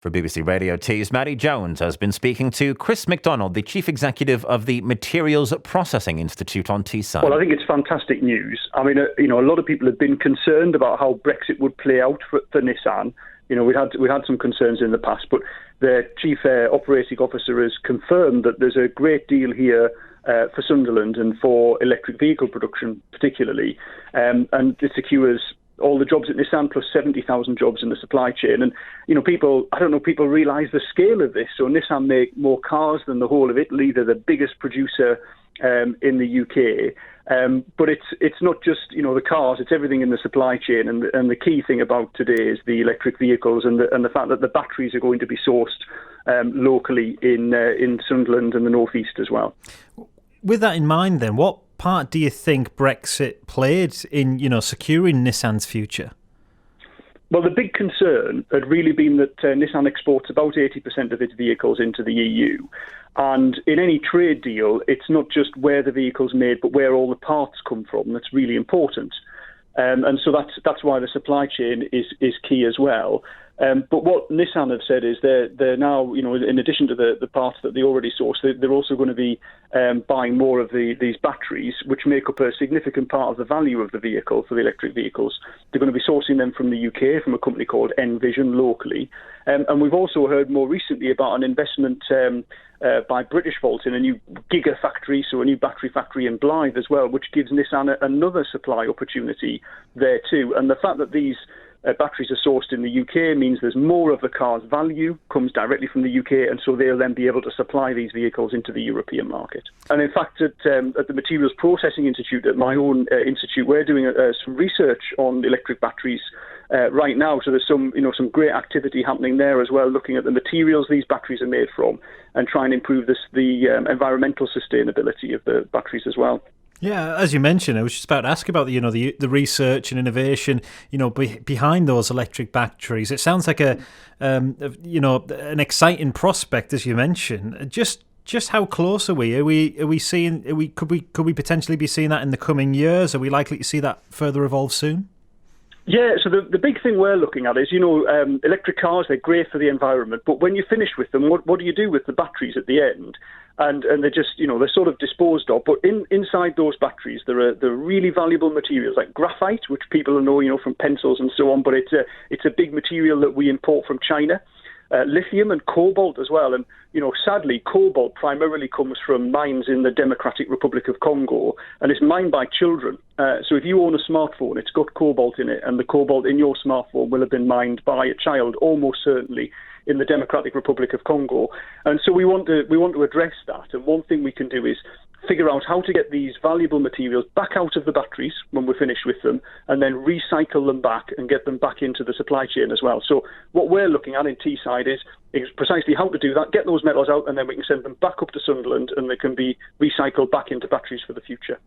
For BBC Radio 2's Maddie Jones has been speaking to Chris McDonald, the Chief Executive of the Materials Processing Institute on Teesside. Well, I think it's fantastic news. I mean, a lot of people have been concerned about how Brexit would play out for Nissan. We had some concerns in the past, but the Chief Operating Officer has confirmed that there's a great deal here for Sunderland and for electric vehicle production particularly, and it secures all the jobs at Nissan plus 70,000 jobs in the supply chain. And, people realise the scale of this. So Nissan make more cars than the whole of Italy. They're the biggest producer in the UK. But it's not just, the cars, it's everything in the supply chain. And the key thing about today is the electric vehicles and the fact that the batteries are going to be sourced locally in Sunderland and the North East as well. With that in mind then, what part do you think Brexit played in, securing Nissan's future? Well, the big concern had really been that Nissan exports about 80% of its vehicles into the EU. And in any trade deal, it's not just where the vehicle's made, but where all the parts come from. That's really important. And so that's why the supply chain is key as well. But what Nissan have said is they're now, in addition to the parts that they already source, they're also going to be buying more of these batteries, which make up a significant part of the value of the vehicle for the electric vehicles. They're going to be sourcing them from the UK, from a company called Envision locally. And we've also heard more recently about an investment by Britishvolt in a new gigafactory, so a new battery factory in Blyth as well, which gives Nissan another supply opportunity there too. And the fact that these batteries are sourced in the UK means there's more of the car's value comes directly from the UK, and so they'll then be able to supply these vehicles into the European market. And in fact, at the Materials Processing Institute, at my own institute, we're doing some research on electric batteries right now. So there's some great activity happening there as well, looking at the materials these batteries are made from and trying to improve the environmental sustainability of the batteries as well. Yeah, as you mentioned, I was just about to ask about the research and innovation, behind those electric batteries. It sounds like an exciting prospect, as you mentioned. Just how close are we? Are we seeing? Could we potentially be seeing that in the coming years? Are we likely to see that further evolve soon? Yeah, so the big thing we're looking at is, electric cars, they're great for the environment, but when you finish with them, what do you do with the batteries at the end? And they're just, they're sort of disposed of. But inside those batteries, there are really valuable materials like graphite, which people know, from pencils and so on, but it's a big material that we import from China. Lithium and cobalt as well. And, sadly, cobalt primarily comes from mines in the Democratic Republic of Congo, and it's mined by children. So if you own a smartphone, it's got cobalt in it, and the cobalt in your smartphone will have been mined by a child, almost certainly, in the Democratic Republic of Congo. And so we want to address that. And one thing we can do is figure out how to get these valuable materials back out of the batteries when we're finished with them, and then recycle them back and get them back into the supply chain as well. So what we're looking at in Teesside is precisely how to do that, get those metals out, and then we can send them back up to Sunderland, and they can be recycled back into batteries for the future.